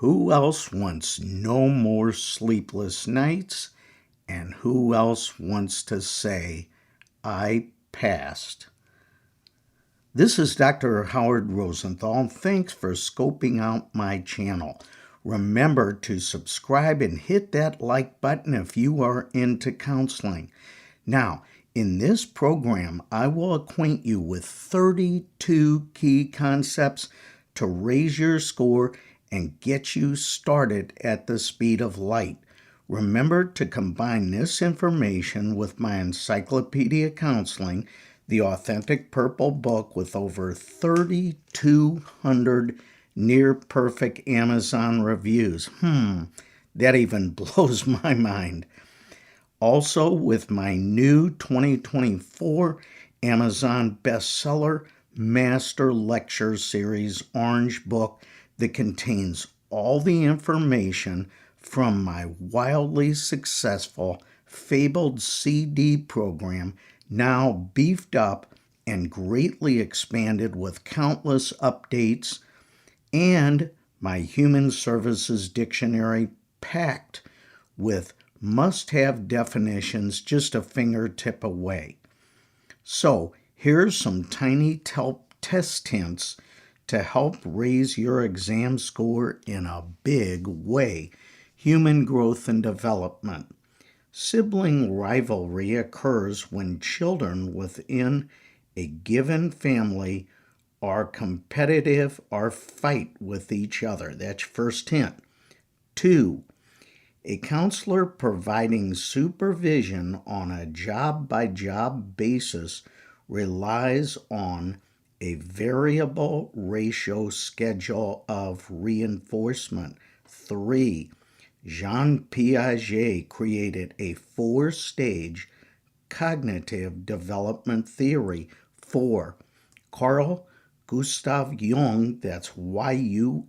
Who else wants no more sleepless nights? And who else wants to say, I passed? This is Dr. Howard Rosenthal. Thanks for scoping out my channel. Remember to subscribe and hit that like button if you are into counseling. Now, in this program, I will acquaint you with 32 key concepts to raise your score and get you started at the speed of light. Remember to combine this information with my Encyclopedia Counseling, the authentic purple book with over 3,200 near-perfect Amazon reviews. That even blows my mind. Also with my new 2024 Amazon bestseller Master Lecture Series Orange Book that contains all the information from my wildly successful fabled CD program, now beefed up and greatly expanded with countless updates, and my Human Services Dictionary packed with must-have definitions just a fingertip away. So here's some tiny test hints to help raise your exam score in a big way. Human growth and development. Sibling rivalry occurs when children within a given family are competitive or fight with each other. That's first hint. 2. A counselor providing supervision on a job-by-job basis relies on a variable ratio schedule of reinforcement. 3. Jean Piaget created a 4-stage cognitive development theory. 4. Carl Gustav Jung, that's Jung,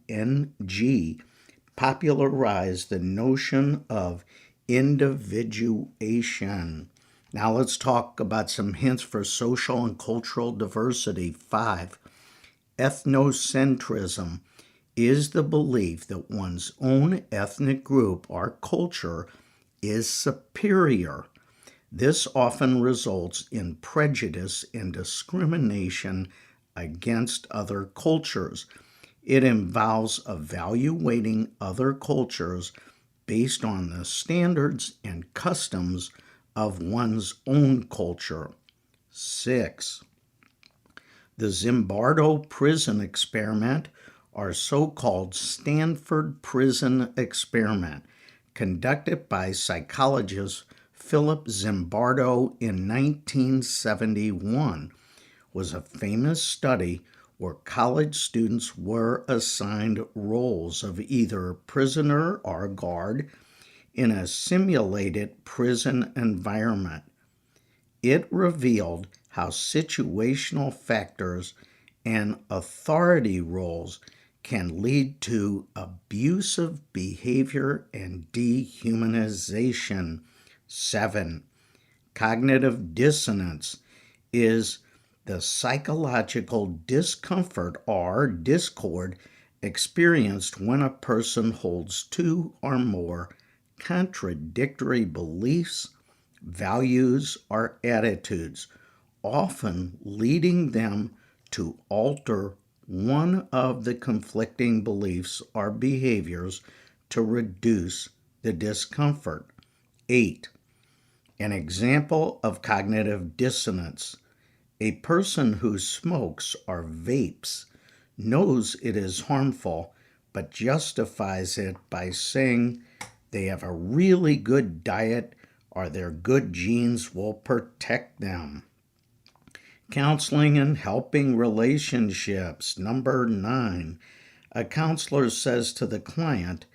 popularized the notion of individuation. Now let's talk about some hints for social and cultural diversity. 5. Ethnocentrism is the belief that one's own ethnic group or culture is superior. This often results in prejudice and discrimination against other cultures. It involves evaluating other cultures based on the standards and customs of one's own culture. 6. The Zimbardo prison experiment, or so-called Stanford Prison Experiment, conducted by psychologist Philip Zimbardo in 1971, was a famous study where college students were assigned roles of either prisoner or guard in a simulated prison environment. It revealed how situational factors and authority roles can lead to abusive behavior and dehumanization. 7. Cognitive dissonance is the psychological discomfort or discord experienced when a person holds two or more contradictory beliefs, values, or attitudes, often leading them to alter one of the conflicting beliefs or behaviors to reduce the discomfort. 8. An example of cognitive dissonance. A person who smokes or vapes knows it is harmful, but justifies it by saying they have a really good diet or their good genes will protect them. Counseling and helping relationships. Number 9. A counselor says to the client,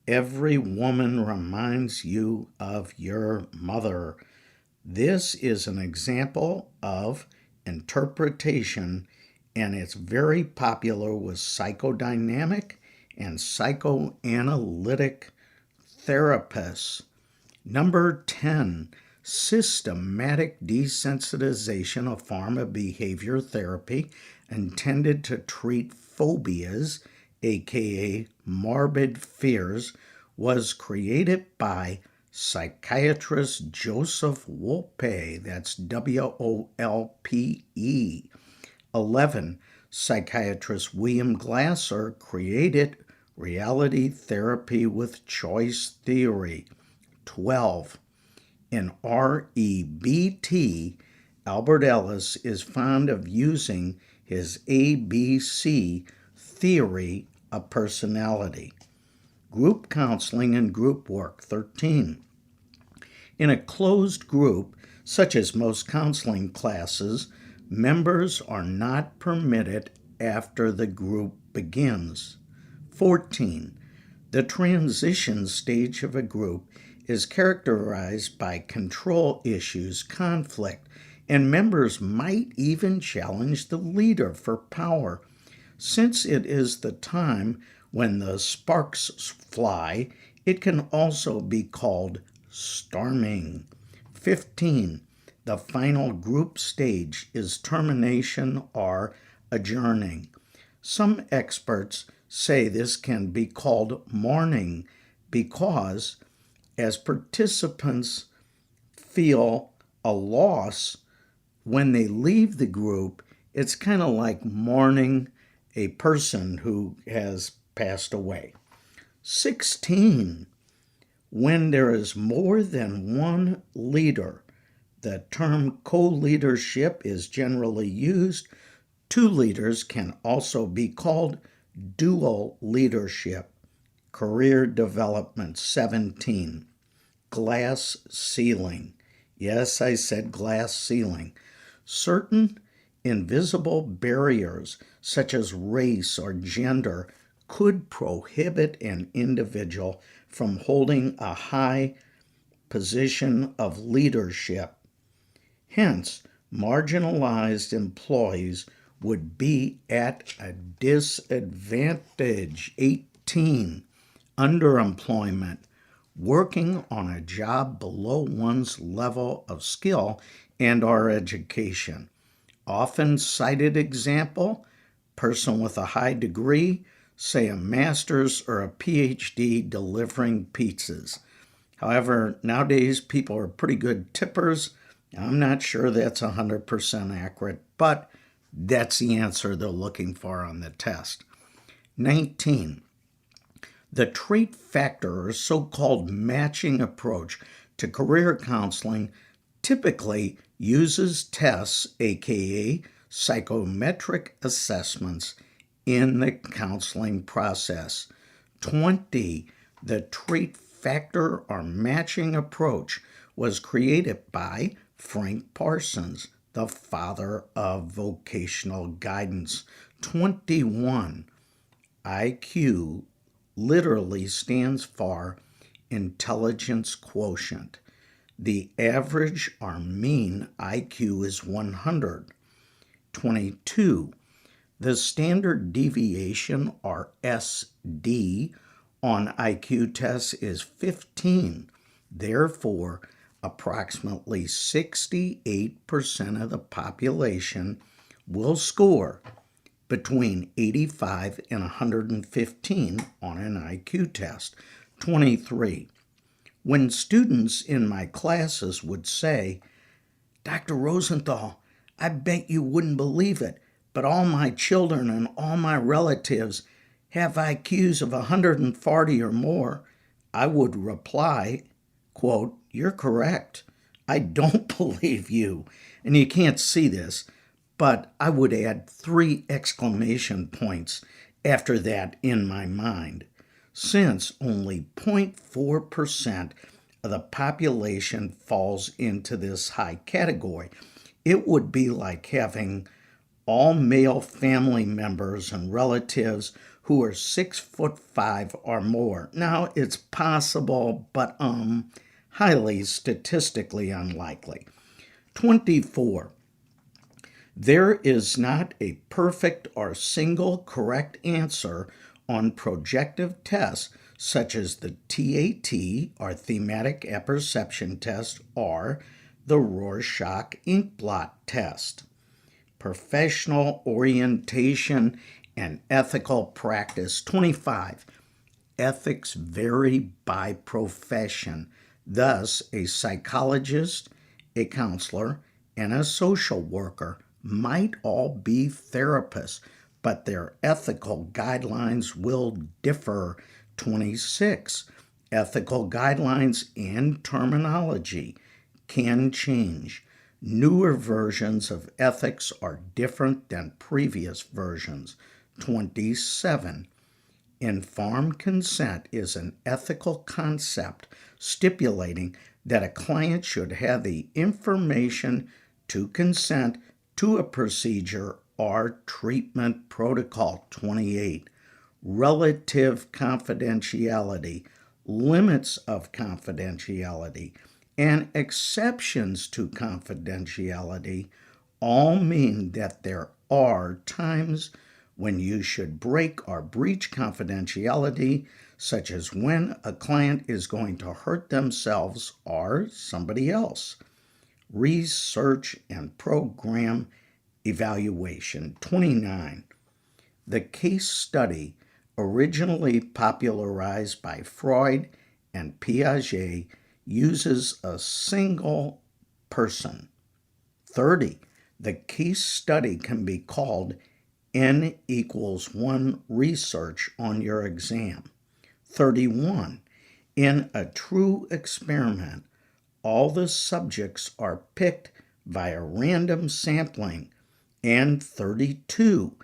"Every woman reminds you of your mother." This is an example of interpretation, and it's very popular with psychodynamic and psychoanalytic therapists. Number 10, systematic desensitization, a form of behavior therapy intended to treat phobias aka morbid fears, was created by psychiatrist Joseph Wolpe, that's Wolpe. 11. Psychiatrist William Glasser created reality therapy with choice theory. 12. In REBT, Albert Ellis is fond of using his ABC theory of personality. Group counseling and group work. 13. In a closed group, such as most counseling classes, members are not permitted after the group begins. 14. The transition stage of a group is characterized by control issues, conflict, and members might even challenge the leader for power. Since it is the time when the sparks fly, it can also be called storming. 15. The final group stage is termination or adjourning. Some experts say this can be called mourning because, as participants feel a loss when they leave the group, it's kind of like mourning a person who has passed away. 16. When there is more than one leader, the term co-leadership is generally used. Two leaders can also be called dual leadership. Career development. 17. Glass ceiling. Yes, I said glass ceiling. Certain invisible barriers, such as race or gender, could prohibit an individual from holding a high position of leadership. Hence, marginalized employees would be at a disadvantage. 18. Underemployment. Working on a job below one's level of skill and or education. Often cited example, person with a high degree, say a master's or a PhD delivering pizzas. However, nowadays people are pretty good tippers. I'm not sure that's 100% accurate, but that's the answer they're looking for on the test. 19. The trait factor, or so-called matching approach to career counseling, typically uses tests, aka psychometric assessments, in the counseling process. 20. The trait factor or matching approach was created by Frank Parsons, the father of vocational guidance. 21. IQ literally stands for intelligence quotient. The average or mean IQ is 100. 22. The standard deviation, or SD, on IQ tests is 15. Therefore, approximately 68% of the population will score between 85 and 115 on an IQ test. 23. When students in my classes would say, "Dr. Rosenthal, I bet you wouldn't believe it, but all my children and all my relatives have IQs of 140 or more," I would reply, quote, "You're correct. I don't believe you." And you can't see this, but I would add 3 exclamation points after that in my mind. Since only 0.4% of the population falls into this high category, it would be like having all male family members and relatives who are 6'5" or more. Now, it's possible, but highly statistically unlikely. 24. There is not a perfect or single correct answer on projective tests such as the TAT, or Thematic Apperception Test, or the Rorschach Inkblot Test. Professional orientation and ethical practice. 25. Ethics vary by profession. Thus, a psychologist, a counselor, and a social worker might all be therapists, but their ethical guidelines will differ. 26. Ethical guidelines and terminology can change. Newer versions of ethics are different than previous versions. 27. Informed consent is an ethical concept stipulating that a client should have the information to consent to a procedure or treatment protocol. 28. Relative confidentiality, limits of confidentiality, and exceptions to confidentiality all mean that there are times when you should break or breach confidentiality, such as when a client is going to hurt themselves or somebody else. Research and program evaluation. 29. The case study, originally popularized by Freud and Piaget, uses a single person. 30. The case study can be called N=1 research on your exam. 31. In a true experiment, all the subjects are picked via random sampling. And 32.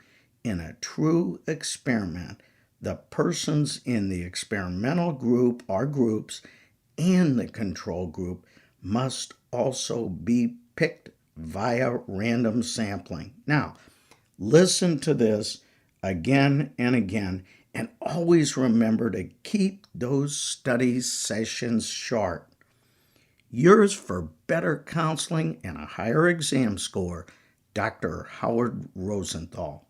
In a true experiment, the persons in the experimental group or groups and the control group must also be picked via random sampling. Now, listen to this again and again, and always remember to keep those study sessions short. Yours for better counseling and a higher exam score, Dr. Howard Rosenthal.